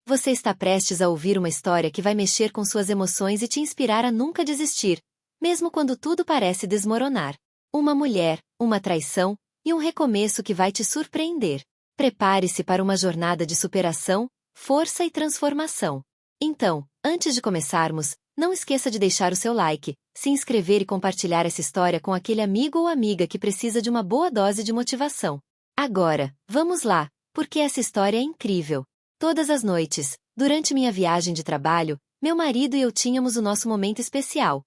Você está prestes a ouvir uma história que vai mexer com suas emoções e te inspirar a nunca desistir, mesmo quando tudo parece desmoronar. Uma mulher, uma traição e um recomeço que vai te surpreender. Prepare-se para uma jornada de superação, força e transformação. Então, antes de começarmos, não esqueça de deixar o seu like, se inscrever e compartilhar essa história com aquele amigo ou amiga que precisa de uma boa dose de motivação. Agora, vamos lá, porque essa história é incrível. Todas as noites, durante minha viagem de trabalho, meu marido e eu tínhamos o nosso momento especial.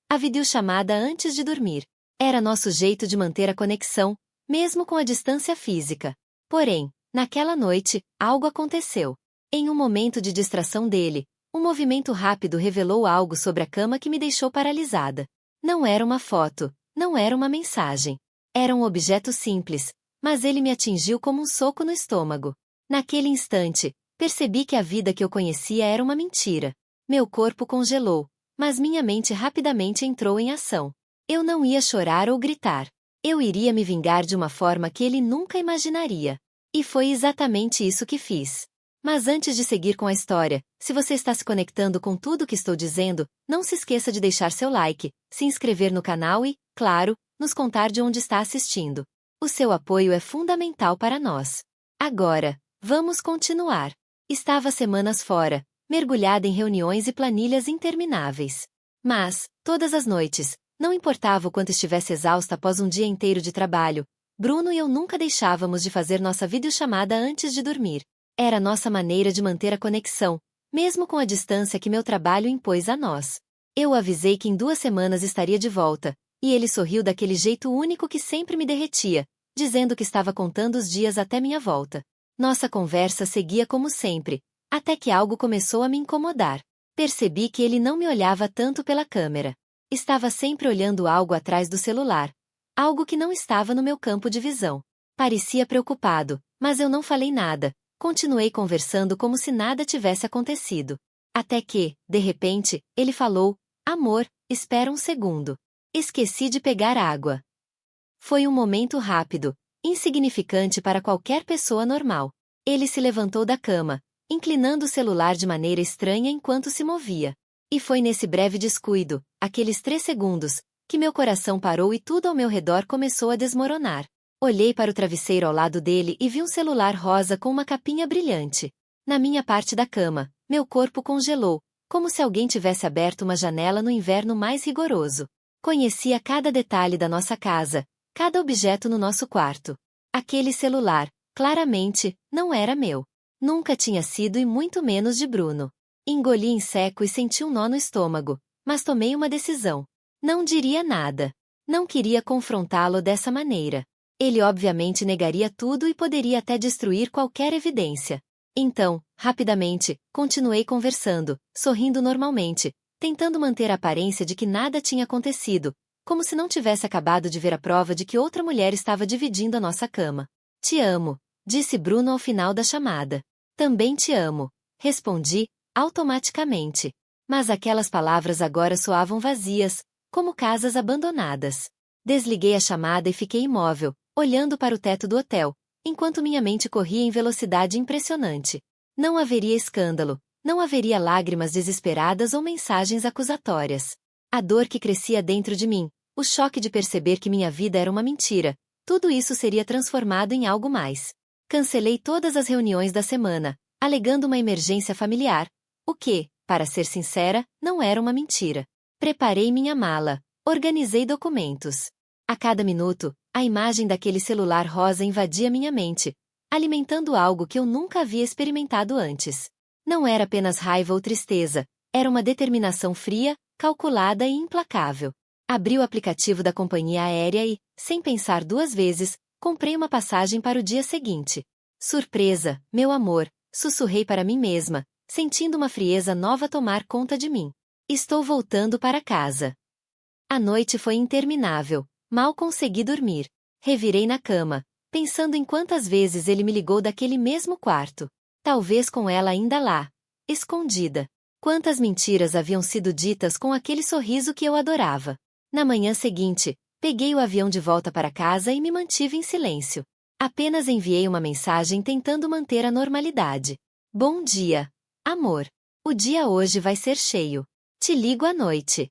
A videochamada antes de dormir. Era nosso jeito de manter a conexão, mesmo com a distância física. Porém, naquela noite, algo aconteceu. Em um momento de distração dele, um movimento rápido revelou algo sobre a cama que me deixou paralisada. Não era uma foto, não era uma mensagem. Era um objeto simples, mas ele me atingiu como um soco no estômago. Naquele instante, percebi que a vida que eu conhecia era uma mentira. Meu corpo congelou, mas minha mente rapidamente entrou em ação. Eu não ia chorar ou gritar. Eu iria me vingar de uma forma que ele nunca imaginaria. E foi exatamente isso que fiz. Mas antes de seguir com a história, se você está se conectando com tudo o que estou dizendo, não se esqueça de deixar seu like, se inscrever no canal e, claro, nos contar de onde está assistindo. O seu apoio é fundamental para nós. Agora, vamos continuar. Estava semanas fora, mergulhada em reuniões e planilhas intermináveis. Mas, todas as noites, não importava o quanto estivesse exausta após um dia inteiro de trabalho, Bruno e eu nunca deixávamos de fazer nossa videochamada antes de dormir. Era nossa maneira de manter a conexão, mesmo com a distância que meu trabalho impôs a nós. Eu avisei que em 2 semanas estaria de volta, e ele sorriu daquele jeito único que sempre me derretia, dizendo que estava contando os dias até minha volta. Nossa conversa seguia como sempre, até que algo começou a me incomodar. Percebi que ele não me olhava tanto pela câmera. Estava sempre olhando algo atrás do celular. Algo que não estava no meu campo de visão. Parecia preocupado, mas eu não falei nada. Continuei conversando como se nada tivesse acontecido. Até que, de repente, ele falou: "Amor, espera um segundo. Esqueci de pegar água." Foi um momento rápido, insignificante para qualquer pessoa normal. Ele se levantou da cama, inclinando o celular de maneira estranha enquanto se movia. E foi nesse breve descuido, aqueles 3 segundos, que meu coração parou e tudo ao meu redor começou a desmoronar. Olhei para o travesseiro ao lado dele e vi um celular rosa com uma capinha brilhante. Na minha parte da cama, meu corpo congelou, como se alguém tivesse aberto uma janela no inverno mais rigoroso. Conhecia cada detalhe da nossa casa, cada objeto no nosso quarto. Aquele celular, claramente, não era meu. Nunca tinha sido e muito menos de Bruno. Engoli em seco e senti um nó no estômago, mas tomei uma decisão. Não diria nada. Não queria confrontá-lo dessa maneira. Ele obviamente negaria tudo e poderia até destruir qualquer evidência. Então, rapidamente, continuei conversando, sorrindo normalmente, tentando manter a aparência de que nada tinha acontecido, como se não tivesse acabado de ver a prova de que outra mulher estava dividindo a nossa cama. "Te amo", disse Bruno ao final da chamada. "Também te amo", respondi, automaticamente. Mas aquelas palavras agora soavam vazias, como casas abandonadas. Desliguei a chamada e fiquei imóvel, olhando para o teto do hotel, enquanto minha mente corria em velocidade impressionante. Não haveria escândalo, não haveria lágrimas desesperadas ou mensagens acusatórias. A dor que crescia dentro de mim, o choque de perceber que minha vida era uma mentira, tudo isso seria transformado em algo mais. Cancelei todas as reuniões da semana, alegando uma emergência familiar, o que, para ser sincera, não era uma mentira. Preparei minha mala, organizei documentos. A cada minuto, a imagem daquele celular rosa invadia minha mente, alimentando algo que eu nunca havia experimentado antes. Não era apenas raiva ou tristeza, era uma determinação fria, calculada e implacável. Abri o aplicativo da companhia aérea e, sem pensar 2 vezes, comprei uma passagem para o dia seguinte. "Surpresa, meu amor", sussurrei para mim mesma, sentindo uma frieza nova tomar conta de mim. "Estou voltando para casa." A noite foi interminável, mal consegui dormir. Revirei na cama, pensando em quantas vezes ele me ligou daquele mesmo quarto. Talvez com ela ainda lá, escondida. Quantas mentiras haviam sido ditas com aquele sorriso que eu adorava. Na manhã seguinte, peguei o avião de volta para casa e me mantive em silêncio. Apenas enviei uma mensagem tentando manter a normalidade. "Bom dia." Amor. O dia hoje vai ser cheio. Te ligo à noite.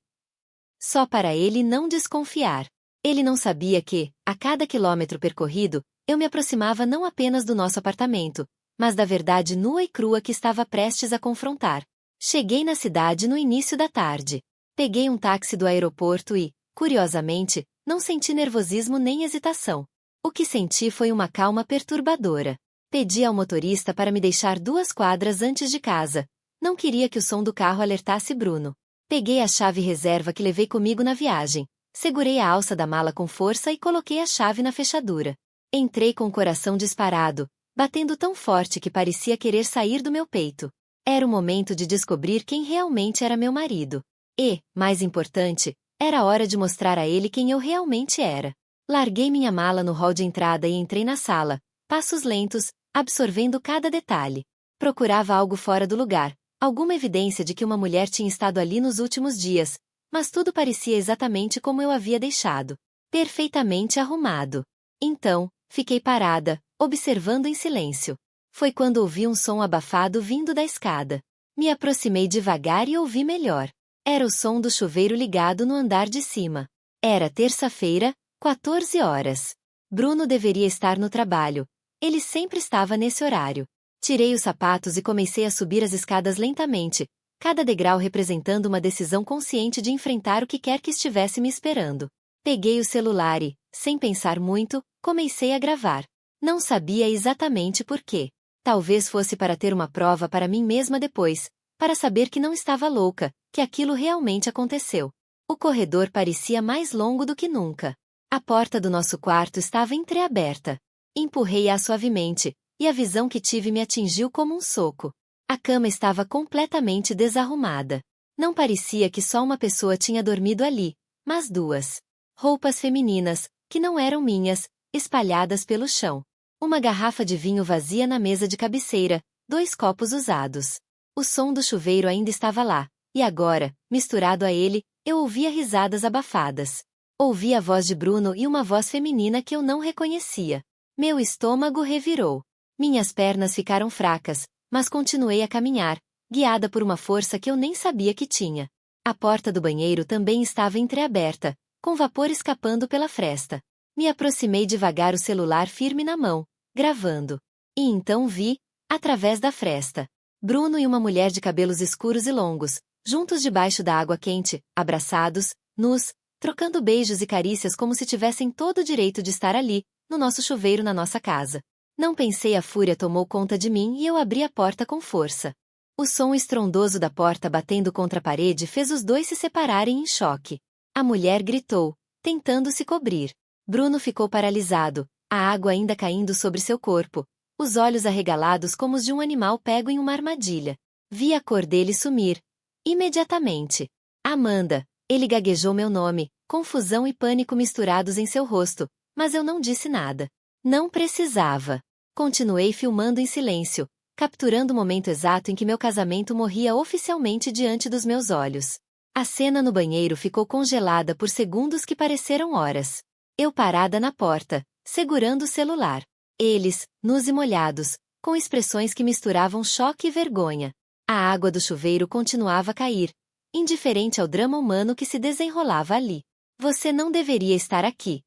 Só para ele não desconfiar. Ele não sabia que, a cada quilômetro percorrido, eu me aproximava não apenas do nosso apartamento, mas da verdade nua e crua que estava prestes a confrontar. Cheguei na cidade no início da tarde. Peguei um táxi do aeroporto e, curiosamente, não senti nervosismo nem hesitação. O que senti foi uma calma perturbadora. Pedi ao motorista para me deixar 2 quadras antes de casa. Não queria que o som do carro alertasse Bruno. Peguei a chave reserva que levei comigo na viagem. Segurei a alça da mala com força e coloquei a chave na fechadura. Entrei com o coração disparado, batendo tão forte que parecia querer sair do meu peito. Era o momento de descobrir quem realmente era meu marido. E, mais importante, era hora de mostrar a ele quem eu realmente era. Larguei minha mala no hall de entrada e entrei na sala, passos lentos, absorvendo cada detalhe. Procurava algo fora do lugar, alguma evidência de que uma mulher tinha estado ali nos últimos dias, mas tudo parecia exatamente como eu havia deixado. Perfeitamente arrumado. Então, fiquei parada, observando em silêncio. Foi quando ouvi um som abafado vindo da escada. Me aproximei devagar e ouvi melhor. Era o som do chuveiro ligado no andar de cima. Era terça-feira, 14 horas. Bruno deveria estar no trabalho. Ele sempre estava nesse horário. Tirei os sapatos e comecei a subir as escadas lentamente, cada degrau representando uma decisão consciente de enfrentar o que quer que estivesse me esperando. Peguei o celular e, sem pensar muito, comecei a gravar. Não sabia exatamente por quê. Talvez fosse para ter uma prova para mim mesma depois, para saber que não estava louca, que aquilo realmente aconteceu. O corredor parecia mais longo do que nunca. A porta do nosso quarto estava entreaberta. Empurrei-a suavemente, e a visão que tive me atingiu como um soco. A cama estava completamente desarrumada. Não parecia que só uma pessoa tinha dormido ali, mas 2. Roupas femininas, que não eram minhas, espalhadas pelo chão. Uma garrafa de vinho vazia na mesa de cabeceira, 2 copos usados. O som do chuveiro ainda estava lá, e agora, misturado a ele, eu ouvia risadas abafadas. Ouvi a voz de Bruno e uma voz feminina que eu não reconhecia. Meu estômago revirou. Minhas pernas ficaram fracas, mas continuei a caminhar, guiada por uma força que eu nem sabia que tinha. A porta do banheiro também estava entreaberta, com vapor escapando pela fresta. Me aproximei devagar, o celular firme na mão, gravando. E então vi, através da fresta, Bruno e uma mulher de cabelos escuros e longos, juntos debaixo da água quente, abraçados, nus, trocando beijos e carícias como se tivessem todo o direito de estar ali, no nosso chuveiro na nossa casa. Não pensei, a fúria tomou conta de mim e eu abri a porta com força. O som estrondoso da porta batendo contra a parede fez os 2 se separarem em choque. A mulher gritou, tentando se cobrir. Bruno ficou paralisado, a água ainda caindo sobre seu corpo, os olhos arregalados como os de um animal pego em uma armadilha. Vi a cor dele sumir. Imediatamente. Amanda. Ele gaguejou meu nome, confusão e pânico misturados em seu rosto, mas eu não disse nada. Não precisava. Continuei filmando em silêncio, capturando o momento exato em que meu casamento morria oficialmente diante dos meus olhos. A cena no banheiro ficou congelada por segundos que pareceram horas. Eu parada na porta, segurando o celular. Eles, nus e molhados, com expressões que misturavam choque e vergonha. A água do chuveiro continuava a cair, indiferente ao drama humano que se desenrolava ali. Você não deveria estar aqui.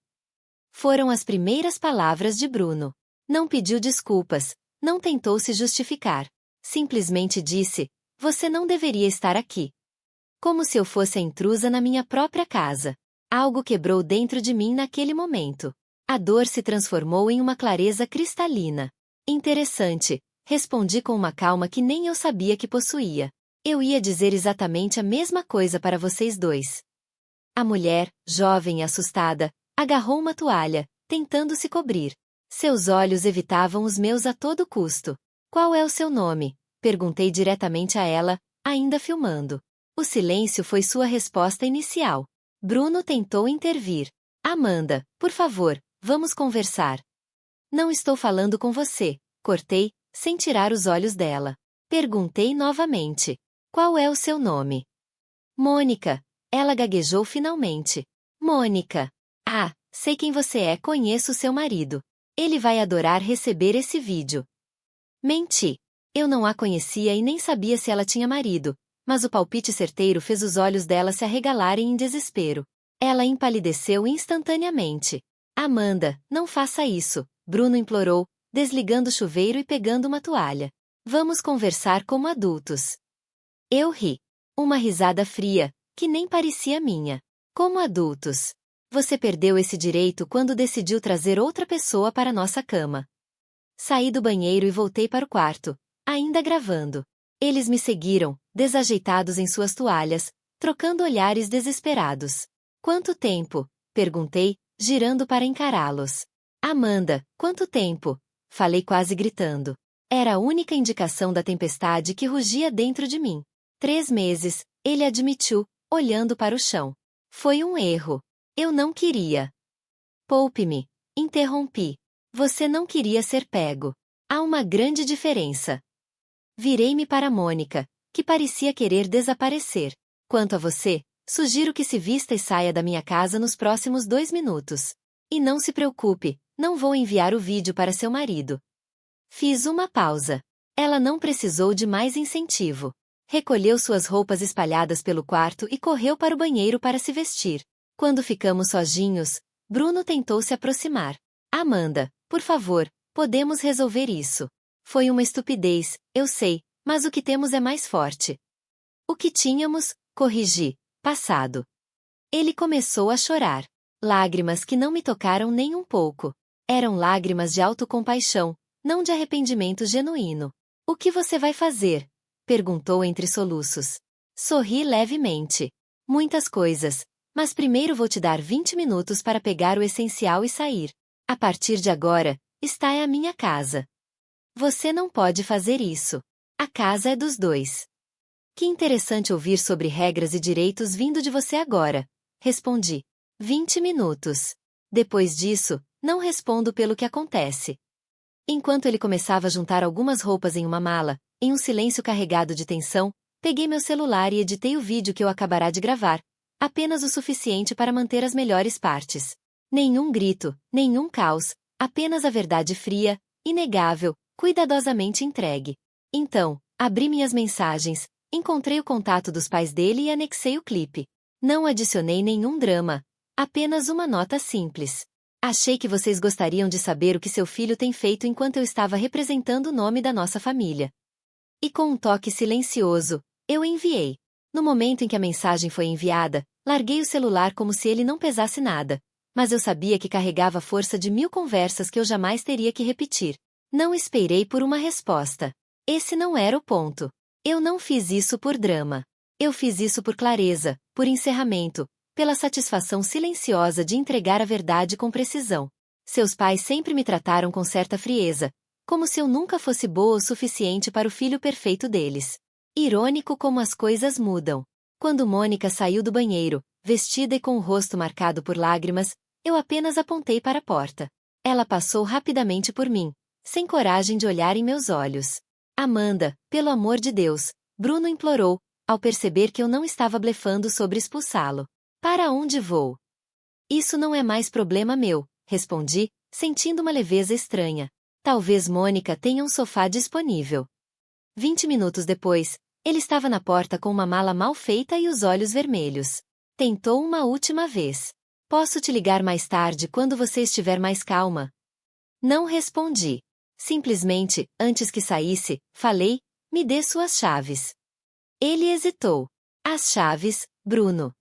Foram as primeiras palavras de Bruno. Não pediu desculpas, não tentou se justificar. Simplesmente disse, você não deveria estar aqui. Como se eu fosse a intrusa na minha própria casa. Algo quebrou dentro de mim naquele momento. A dor se transformou em uma clareza cristalina. Interessante, respondi com uma calma que nem eu sabia que possuía. Eu ia dizer exatamente a mesma coisa para vocês 2. A mulher, jovem e assustada, agarrou uma toalha, tentando se cobrir. Seus olhos evitavam os meus a todo custo. Qual é o seu nome? Perguntei diretamente a ela, ainda filmando. O silêncio foi sua resposta inicial. Bruno tentou intervir. Amanda, por favor, vamos conversar. Não estou falando com você, cortei, sem tirar os olhos dela. Perguntei novamente. Qual é o seu nome? Mônica. Ela gaguejou finalmente. Mônica. Ah, sei quem você é, conheço seu marido. Ele vai adorar receber esse vídeo. Menti. Eu não a conhecia e nem sabia se ela tinha marido, mas o palpite certeiro fez os olhos dela se arregalarem em desespero. Ela empalideceu instantaneamente. Amanda, não faça isso, Bruno implorou, desligando o chuveiro e pegando uma toalha. Vamos conversar como adultos. Eu ri. Uma risada fria, que nem parecia minha. Como adultos. Você perdeu esse direito quando decidiu trazer outra pessoa para nossa cama. Saí do banheiro e voltei para o quarto, ainda gravando. Eles me seguiram, desajeitados em suas toalhas, trocando olhares desesperados. Quanto tempo? Perguntei, girando para encará-los. Amanda, quanto tempo? Falei quase gritando. Era a única indicação da tempestade que rugia dentro de mim. 3 meses, ele admitiu, olhando para o chão. Foi um erro. Eu não queria. Poupe-me. Interrompi. Você não queria ser pego. Há uma grande diferença. Virei-me para Mônica, que parecia querer desaparecer. Quanto a você, sugiro que se vista e saia da minha casa nos próximos 2 minutos. E não se preocupe, não vou enviar o vídeo para seu marido. Fiz uma pausa. Ela não precisou de mais incentivo. Recolheu suas roupas espalhadas pelo quarto e correu para o banheiro para se vestir. Quando ficamos sozinhos, Bruno tentou se aproximar. Amanda, por favor, podemos resolver isso. Foi uma estupidez, eu sei, mas o que temos é mais forte. O que tínhamos, corrigi, passado. Ele começou a chorar. Lágrimas que não me tocaram nem um pouco. Eram lágrimas de autocompaixão, não de arrependimento genuíno. O que você vai fazer? Perguntou entre soluços. Sorri levemente. Muitas coisas, mas primeiro vou te dar 20 minutos para pegar o essencial e sair. A partir de agora, esta é a minha casa. Você não pode fazer isso. A casa é dos dois. Que interessante ouvir sobre regras e direitos vindo de você agora, respondi. 20 minutos. Depois disso, não respondo pelo que acontece. Enquanto ele começava a juntar algumas roupas em uma mala, em um silêncio carregado de tensão, peguei meu celular e editei o vídeo que eu acabará de gravar, apenas o suficiente para manter as melhores partes. Nenhum grito, nenhum caos, apenas a verdade fria, inegável, cuidadosamente entregue. Então, abri minhas mensagens, encontrei o contato dos pais dele e anexei o clipe. Não adicionei nenhum drama, apenas uma nota simples. Achei que vocês gostariam de saber o que seu filho tem feito enquanto eu estava representando o nome da nossa família. E com um toque silencioso, eu enviei. No momento em que a mensagem foi enviada, larguei o celular como se ele não pesasse nada, mas eu sabia que carregava a força de 1000 conversas que eu jamais teria que repetir. Não esperei por uma resposta. Esse não era o ponto. Eu não fiz isso por drama. Eu fiz isso por clareza, por encerramento, pela satisfação silenciosa de entregar a verdade com precisão. Seus pais sempre me trataram com certa frieza, como se eu nunca fosse boa o suficiente para o filho perfeito deles. Irônico como as coisas mudam. Quando Mônica saiu do banheiro, vestida e com o rosto marcado por lágrimas, eu apenas apontei para a porta. Ela passou rapidamente por mim, sem coragem de olhar em meus olhos. Amanda, pelo amor de Deus, Bruno implorou, ao perceber que eu não estava blefando sobre expulsá-lo. Para onde vou? Isso não é mais problema meu, respondi, sentindo uma leveza estranha. Talvez Mônica tenha um sofá disponível. 20 minutos depois, ele estava na porta com uma mala mal feita e os olhos vermelhos. Tentou uma última vez. Posso te ligar mais tarde quando você estiver mais calma? Não respondi. Simplesmente, antes que saísse, falei, me dê suas chaves. Ele hesitou. As chaves, Bruno.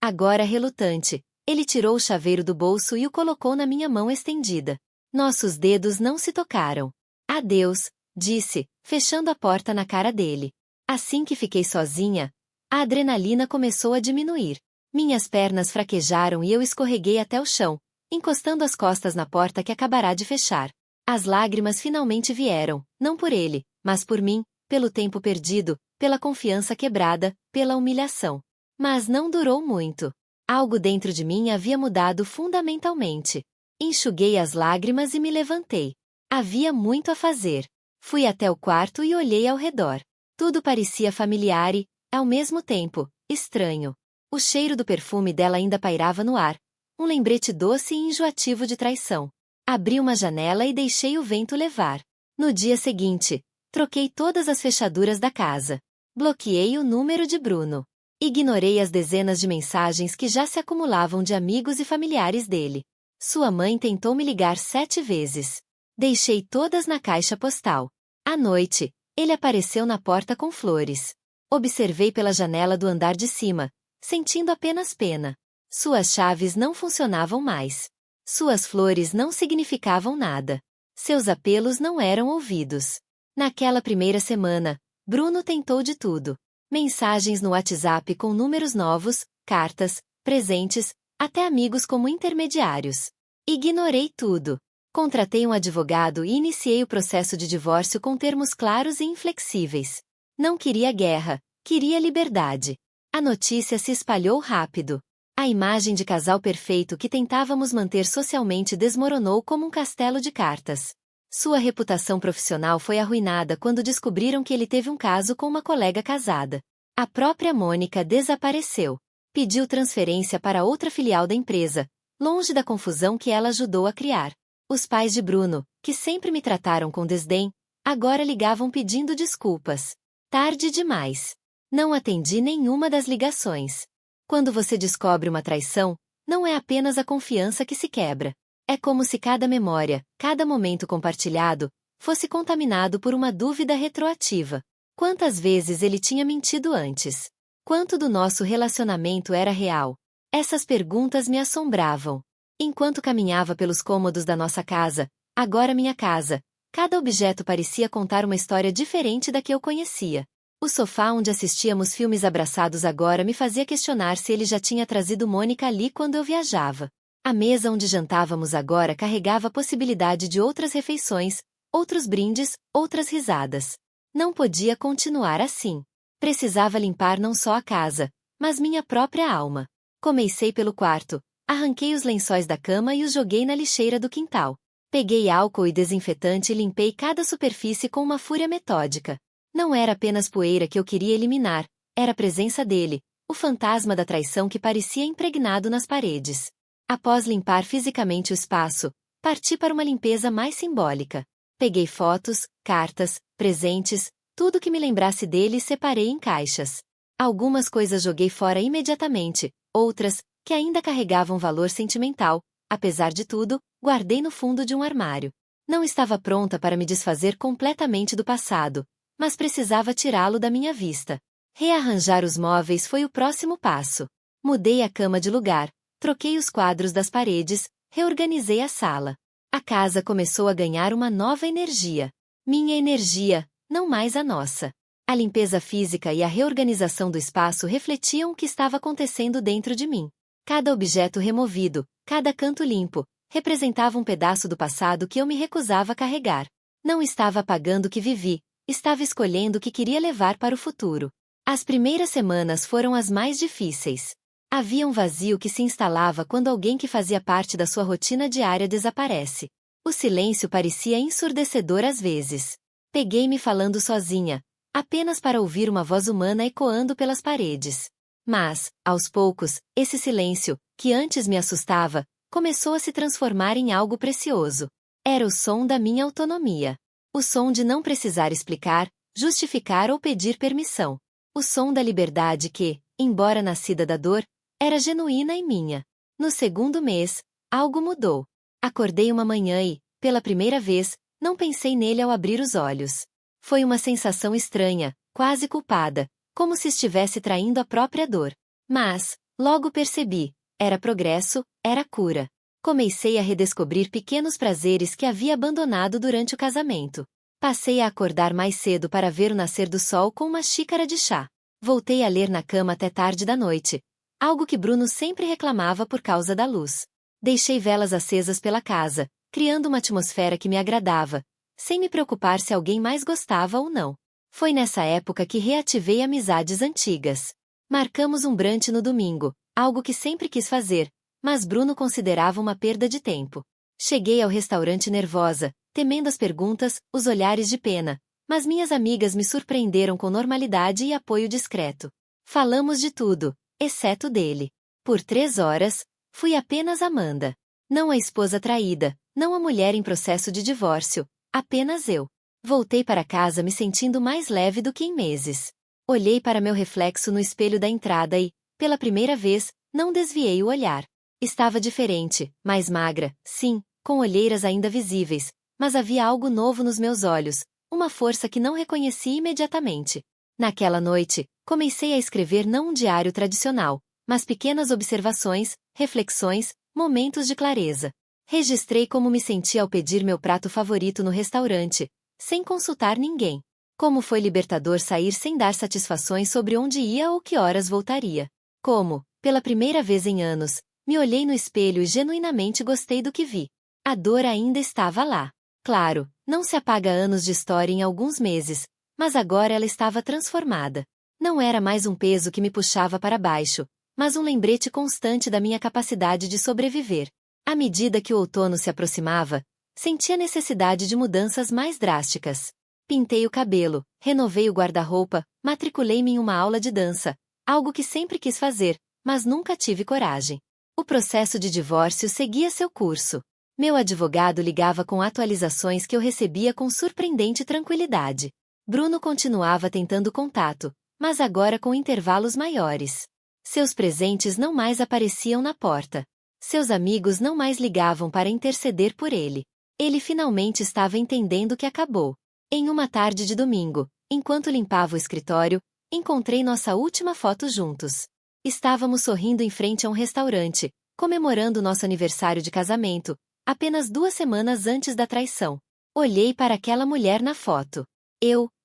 Agora relutante, ele tirou o chaveiro do bolso e o colocou na minha mão estendida. Nossos dedos não se tocaram. Adeus, disse, fechando a porta na cara dele. Assim que fiquei sozinha, a adrenalina começou a diminuir. Minhas pernas fraquejaram e eu escorreguei até o chão, encostando as costas na porta que acabará de fechar. As lágrimas finalmente vieram, não por ele, mas por mim, pelo tempo perdido, pela confiança quebrada, pela humilhação. Mas não durou muito. Algo dentro de mim havia mudado fundamentalmente. Enxuguei as lágrimas e me levantei. Havia muito a fazer. Fui até o quarto e olhei ao redor. Tudo parecia familiar e, ao mesmo tempo, estranho. O cheiro do perfume dela ainda pairava no ar, um lembrete doce e enjoativo de traição. Abri uma janela e deixei o vento levar. No dia seguinte, Troquei todas as fechaduras da casa. Bloqueei o número de Bruno. Ignorei as dezenas de mensagens que já se acumulavam de amigos e familiares dele. Sua mãe tentou me ligar 7 vezes. Deixei todas na caixa postal. À noite, ele apareceu na porta com flores. Observei pela janela do andar de cima, sentindo apenas pena. Suas chaves não funcionavam mais. Suas flores não significavam nada. Seus apelos não eram ouvidos. Naquela primeira semana, Bruno tentou de tudo. Mensagens no WhatsApp com números novos, cartas, presentes, até amigos como intermediários. Ignorei tudo. Contratei um advogado e iniciei o processo de divórcio com termos claros e inflexíveis. Não queria guerra, queria liberdade. A notícia se espalhou rápido. A imagem de casal perfeito que tentávamos manter socialmente desmoronou como um castelo de cartas. Sua reputação profissional foi arruinada quando descobriram que ele teve um caso com uma colega casada. A própria Mônica desapareceu. Pediu transferência para outra filial da empresa, longe da confusão que ela ajudou a criar. Os pais de Bruno, que sempre me trataram com desdém, agora ligavam pedindo desculpas. Tarde demais. Não atendi nenhuma das ligações. Quando você descobre uma traição, não é apenas a confiança que se quebra. É como se cada memória, cada momento compartilhado, fosse contaminado por uma dúvida retroativa. Quantas vezes ele tinha mentido antes? Quanto do nosso relacionamento era real? Essas perguntas me assombravam. Enquanto caminhava pelos cômodos da nossa casa, agora minha casa, cada objeto parecia contar uma história diferente da que eu conhecia. O sofá onde assistíamos filmes abraçados agora me fazia questionar se ele já tinha trazido Mônica ali quando eu viajava. A mesa onde jantávamos agora carregava a possibilidade de outras refeições, outros brindes, outras risadas. Não podia continuar assim. Precisava limpar não só a casa, mas minha própria alma. Comecei pelo quarto, arranquei os lençóis da cama e os joguei na lixeira do quintal. Peguei álcool e desinfetante e limpei cada superfície com uma fúria metódica. Não era apenas poeira que eu queria eliminar, era a presença dele, o fantasma da traição que parecia impregnado nas paredes. Após limpar fisicamente o espaço, parti para uma limpeza mais simbólica. Peguei fotos, cartas, presentes, tudo que me lembrasse dele e separei em caixas. Algumas coisas joguei fora imediatamente, outras, que ainda carregavam valor sentimental, apesar de tudo, guardei no fundo de um armário. Não estava pronta para me desfazer completamente do passado, mas precisava tirá-lo da minha vista. Rearranjar os móveis foi o próximo passo. Mudei a cama de lugar, troquei os quadros das paredes, reorganizei a sala. A casa começou a ganhar uma nova energia. Minha energia, não mais a nossa. A limpeza física e a reorganização do espaço refletiam o que estava acontecendo dentro de mim. Cada objeto removido, cada canto limpo, representava um pedaço do passado que eu me recusava a carregar. Não estava apagando o que vivi, estava escolhendo o que queria levar para o futuro. As primeiras semanas foram as mais difíceis. Havia um vazio que se instalava quando alguém que fazia parte da sua rotina diária desaparece. O silêncio parecia ensurdecedor às vezes. Peguei-me falando sozinha, apenas para ouvir uma voz humana ecoando pelas paredes. Mas, aos poucos, esse silêncio, que antes me assustava, começou a se transformar em algo precioso. Era o som da minha autonomia. O som de não precisar explicar, justificar ou pedir permissão. O som da liberdade que, embora nascida da dor, era genuína e minha. No segundo mês, algo mudou. Acordei uma manhã e, pela primeira vez, não pensei nele ao abrir os olhos. Foi uma sensação estranha, quase culpada, como se estivesse traindo a própria dor. Mas, logo percebi, era progresso, era cura. Comecei a redescobrir pequenos prazeres que havia abandonado durante o casamento. Passei a acordar mais cedo para ver o nascer do sol com uma xícara de chá. Voltei a ler na cama até tarde da noite, algo que Bruno sempre reclamava por causa da luz. Deixei velas acesas pela casa, criando uma atmosfera que me agradava, sem me preocupar se alguém mais gostava ou não. Foi nessa época que reativei amizades antigas. Marcamos um brunch no domingo, algo que sempre quis fazer, mas Bruno considerava uma perda de tempo. Cheguei ao restaurante nervosa, temendo as perguntas, os olhares de pena, mas minhas amigas me surpreenderam com normalidade e apoio discreto. Falamos de tudo, exceto dele. Por 3 horas, fui apenas Amanda. Não a esposa traída, não a mulher em processo de divórcio, apenas eu. Voltei para casa me sentindo mais leve do que em meses. Olhei para meu reflexo no espelho da entrada e, pela primeira vez, não desviei o olhar. Estava diferente, mais magra, sim, com olheiras ainda visíveis, mas havia algo novo nos meus olhos, uma força que não reconheci imediatamente. Naquela noite, comecei a escrever não um diário tradicional, mas pequenas observações, reflexões, momentos de clareza. Registrei como me senti ao pedir meu prato favorito no restaurante, sem consultar ninguém. Como foi libertador sair sem dar satisfações sobre onde ia ou que horas voltaria. Como, pela primeira vez em anos, me olhei no espelho e genuinamente gostei do que vi. A dor ainda estava lá. Claro, não se apaga anos de história em alguns meses, mas agora ela estava transformada. Não era mais um peso que me puxava para baixo, mas um lembrete constante da minha capacidade de sobreviver. À medida que o outono se aproximava, senti a necessidade de mudanças mais drásticas. Pintei o cabelo, renovei o guarda-roupa, matriculei-me em uma aula de dança, algo que sempre quis fazer, mas nunca tive coragem. O processo de divórcio seguia seu curso. Meu advogado ligava com atualizações que eu recebia com surpreendente tranquilidade. Bruno continuava tentando contato, mas agora com intervalos maiores. Seus presentes não mais apareciam na porta. Seus amigos não mais ligavam para interceder por ele. Ele finalmente estava entendendo que acabou. Em uma tarde de domingo, enquanto limpava o escritório, encontrei nossa última foto juntos. Estávamos sorrindo em frente a um restaurante, comemorando nosso aniversário de casamento, apenas 2 semanas antes da traição. Olhei para aquela mulher na foto.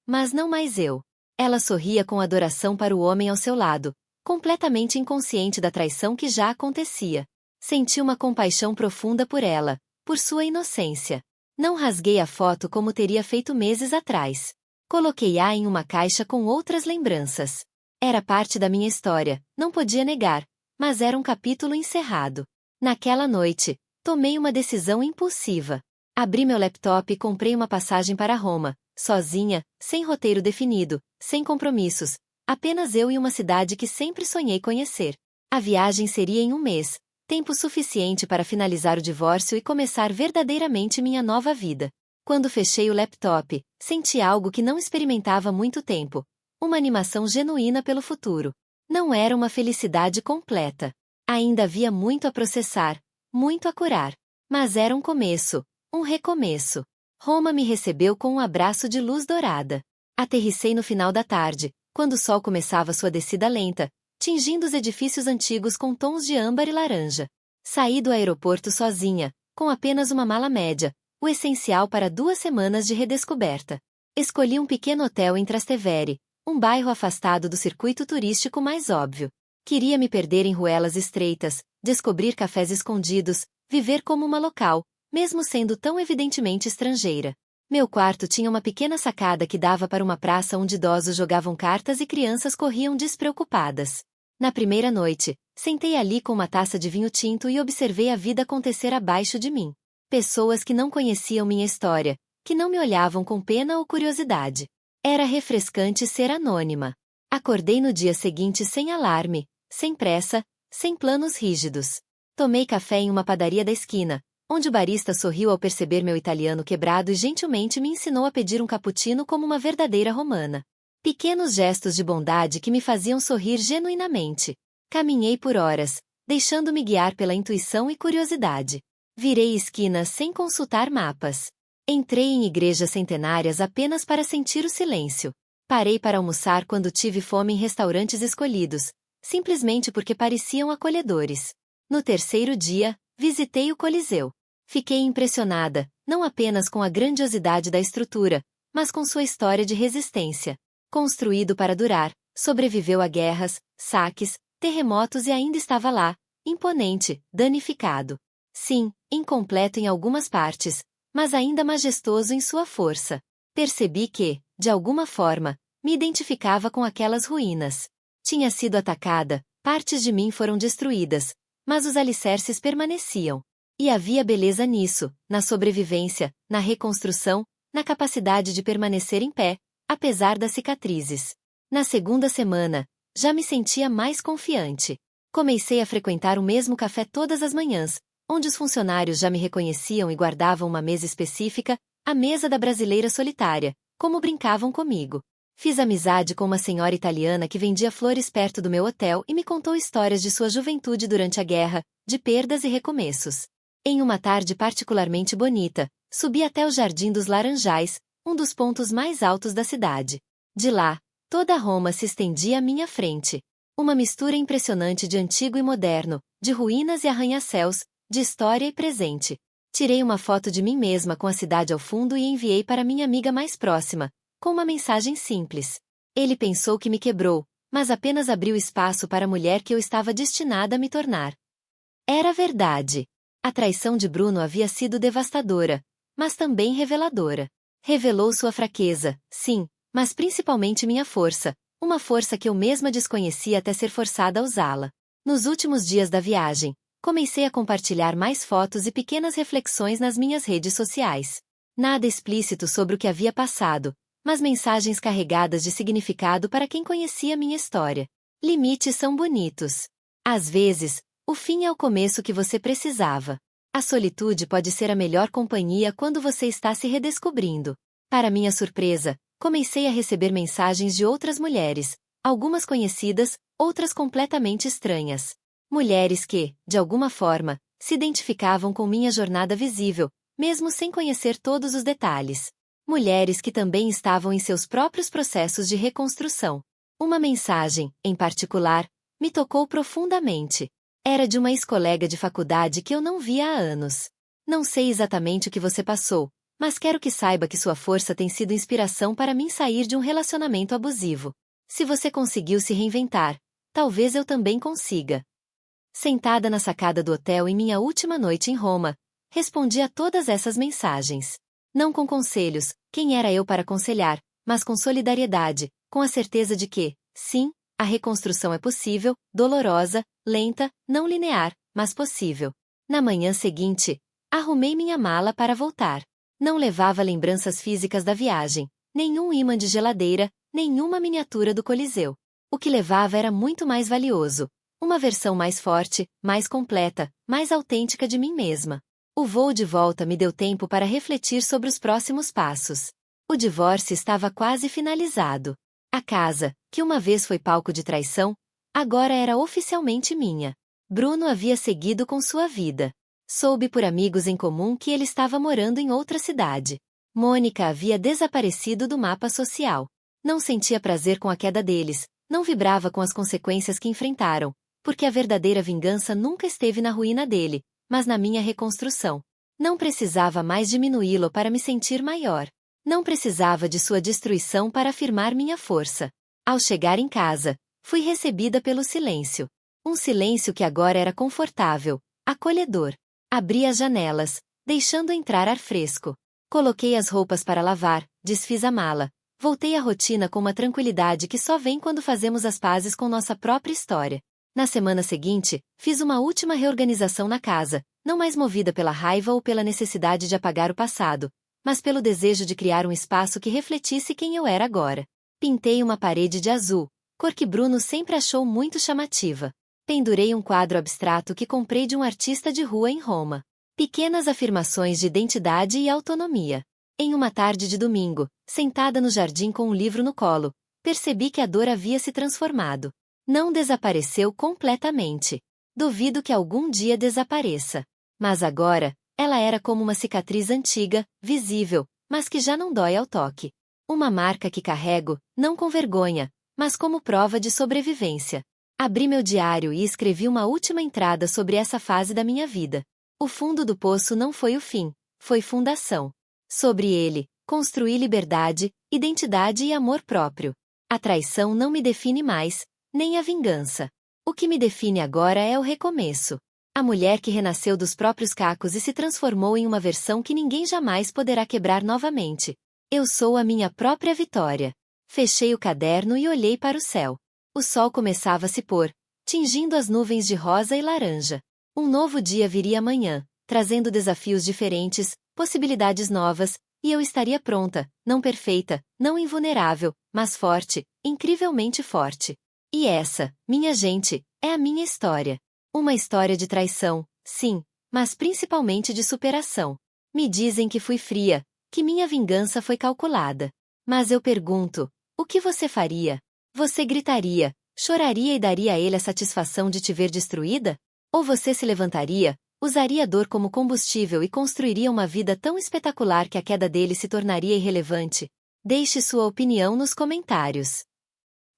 Mas não mais eu. Ela sorria com adoração para o homem ao seu lado, completamente inconsciente da traição que já acontecia. Senti uma compaixão profunda por ela, por sua inocência. Não rasguei a foto como teria feito meses atrás. Coloquei-a em uma caixa com outras lembranças. Era parte da minha história, não podia negar, mas era um capítulo encerrado. Naquela noite, tomei uma decisão impulsiva. Abri meu laptop e comprei uma passagem para Roma, sozinha, sem roteiro definido, sem compromissos, apenas eu e uma cidade que sempre sonhei conhecer. A viagem seria em um mês, tempo suficiente para finalizar o divórcio e começar verdadeiramente minha nova vida. Quando fechei o laptop, senti algo que não experimentava há muito tempo. Uma animação genuína pelo futuro. Não era uma felicidade completa. Ainda havia muito a processar, muito a curar. Mas era um começo, um recomeço. Roma me recebeu com um abraço de luz dourada. Aterrissei no final da tarde, quando o sol começava sua descida lenta, tingindo os edifícios antigos com tons de âmbar e laranja. Saí do aeroporto sozinha, com apenas uma mala média, o essencial para 2 semanas de redescoberta. Escolhi um pequeno hotel em Trastevere, um bairro afastado do circuito turístico mais óbvio. Queria me perder em ruelas estreitas, descobrir cafés escondidos, viver como uma local, mesmo sendo tão evidentemente estrangeira. Meu quarto tinha uma pequena sacada que dava para uma praça onde idosos jogavam cartas e crianças corriam despreocupadas. Na primeira noite, sentei ali com uma taça de vinho tinto e observei a vida acontecer abaixo de mim. Pessoas que não conheciam minha história, que não me olhavam com pena ou curiosidade. Era refrescante ser anônima. Acordei no dia seguinte sem alarme, sem pressa, sem planos rígidos. Tomei café em uma padaria da esquina, onde o barista sorriu ao perceber meu italiano quebrado e gentilmente me ensinou a pedir um cappuccino como uma verdadeira romana. Pequenos gestos de bondade que me faziam sorrir genuinamente. Caminhei por horas, deixando-me guiar pela intuição e curiosidade. Virei esquinas sem consultar mapas. Entrei em igrejas centenárias apenas para sentir o silêncio. Parei para almoçar quando tive fome em restaurantes escolhidos, simplesmente porque pareciam acolhedores. No terceiro dia, visitei o Coliseu. Fiquei impressionada, não apenas com a grandiosidade da estrutura, mas com sua história de resistência. Construído para durar, sobreviveu a guerras, saques, terremotos e ainda estava lá, imponente, danificado. Sim, incompleto em algumas partes, mas ainda majestoso em sua força. Percebi que, de alguma forma, me identificava com aquelas ruínas. Tinha sido atacada, partes de mim foram destruídas, mas os alicerces permaneciam. E havia beleza nisso, na sobrevivência, na reconstrução, na capacidade de permanecer em pé, apesar das cicatrizes. Na segunda semana, já me sentia mais confiante. Comecei a frequentar o mesmo café todas as manhãs, onde os funcionários já me reconheciam e guardavam uma mesa específica, à mesa da brasileira solitária, como brincavam comigo. Fiz amizade com uma senhora italiana que vendia flores perto do meu hotel e me contou histórias de sua juventude durante a guerra, de perdas e recomeços. Em uma tarde particularmente bonita, subi até o Jardim dos Laranjais, um dos pontos mais altos da cidade. De lá, toda Roma se estendia à minha frente. Uma mistura impressionante de antigo e moderno, de ruínas e arranha-céus, de história e presente. Tirei uma foto de mim mesma com a cidade ao fundo e enviei para minha amiga mais próxima, com uma mensagem simples. Ele pensou que me quebrou, mas apenas abriu espaço para a mulher que eu estava destinada a me tornar. Era verdade. A traição de Bruno havia sido devastadora, mas também reveladora. Revelou sua fraqueza, sim, mas principalmente minha força, uma força que eu mesma desconhecia até ser forçada a usá-la. Nos últimos dias da viagem, comecei a compartilhar mais fotos e pequenas reflexões nas minhas redes sociais. Nada explícito sobre o que havia passado, mas mensagens carregadas de significado para quem conhecia minha história. Limites são bonitos. Às vezes, o fim é o começo que você precisava. A solitude pode ser a melhor companhia quando você está se redescobrindo. Para minha surpresa, comecei a receber mensagens de outras mulheres, algumas conhecidas, outras completamente estranhas. Mulheres que, de alguma forma, se identificavam com minha jornada visível, mesmo sem conhecer todos os detalhes. Mulheres que também estavam em seus próprios processos de reconstrução. Uma mensagem, em particular, me tocou profundamente. Era de uma ex-colega de faculdade que eu não via há anos. Não sei exatamente o que você passou, mas quero que saiba que sua força tem sido inspiração para mim sair de um relacionamento abusivo. Se você conseguiu se reinventar, talvez eu também consiga. Sentada na sacada do hotel em minha última noite em Roma, respondi a todas essas mensagens. Não com conselhos, quem era eu para aconselhar, mas com solidariedade, com a certeza de que, sim, a reconstrução é possível, dolorosa, lenta, não linear, mas possível. Na manhã seguinte, arrumei minha mala para voltar. Não levava lembranças físicas da viagem, nenhum ímã de geladeira, nenhuma miniatura do Coliseu. O que levava era muito mais valioso. Uma versão mais forte, mais completa, mais autêntica de mim mesma. O voo de volta me deu tempo para refletir sobre os próximos passos. O divórcio estava quase finalizado. A casa, que uma vez foi palco de traição, agora era oficialmente minha. Bruno havia seguido com sua vida. Soube por amigos em comum que ele estava morando em outra cidade. Mônica havia desaparecido do mapa social. Não sentia prazer com a queda deles, não vibrava com as consequências que enfrentaram, porque a verdadeira vingança nunca esteve na ruína dele, mas na minha reconstrução. Não precisava mais diminuí-lo para me sentir maior. Não precisava de sua destruição para afirmar minha força. Ao chegar em casa, fui recebida pelo silêncio. Um silêncio que agora era confortável, acolhedor. Abri as janelas, deixando entrar ar fresco. Coloquei as roupas para lavar, desfiz a mala. Voltei à rotina com uma tranquilidade que só vem quando fazemos as pazes com nossa própria história. Na semana seguinte, fiz uma última reorganização na casa, não mais movida pela raiva ou pela necessidade de apagar o passado, mas pelo desejo de criar um espaço que refletisse quem eu era agora. Pintei uma parede de azul, cor que Bruno sempre achou muito chamativa. Pendurei um quadro abstrato que comprei de um artista de rua em Roma. Pequenas afirmações de identidade e autonomia. Em uma tarde de domingo, sentada no jardim com um livro no colo, percebi que a dor havia se transformado. Não desapareceu completamente. Duvido que algum dia desapareça. Mas agora, ela era como uma cicatriz antiga, visível, mas que já não dói ao toque. Uma marca que carrego, não com vergonha, mas como prova de sobrevivência. Abri meu diário e escrevi uma última entrada sobre essa fase da minha vida. O fundo do poço não foi o fim, foi fundação. Sobre ele, construí liberdade, identidade e amor próprio. A traição não me define mais, nem a vingança. O que me define agora é o recomeço. A mulher que renasceu dos próprios cacos e se transformou em uma versão que ninguém jamais poderá quebrar novamente. Eu sou a minha própria vitória. Fechei o caderno e olhei para o céu. O sol começava a se pôr, tingindo as nuvens de rosa e laranja. Um novo dia viria amanhã, trazendo desafios diferentes, possibilidades novas, e eu estaria pronta, não perfeita, não invulnerável, mas forte, incrivelmente forte. E essa, minha gente, é a minha história. Uma história de traição, sim, mas principalmente de superação. Me dizem que fui fria, que minha vingança foi calculada. Mas eu pergunto, o que você faria? Você gritaria, choraria e daria a ele a satisfação de te ver destruída? Ou você se levantaria, usaria a dor como combustível e construiria uma vida tão espetacular que a queda dele se tornaria irrelevante? Deixe sua opinião nos comentários.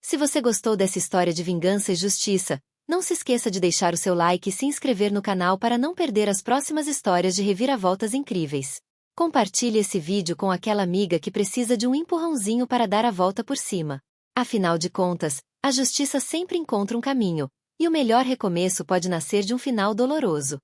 Se você gostou dessa história de vingança e justiça, não se esqueça de deixar o seu like e se inscrever no canal para não perder as próximas histórias de reviravoltas incríveis. Compartilhe esse vídeo com aquela amiga que precisa de um empurrãozinho para dar a volta por cima. Afinal de contas, a justiça sempre encontra um caminho, e o melhor recomeço pode nascer de um final doloroso.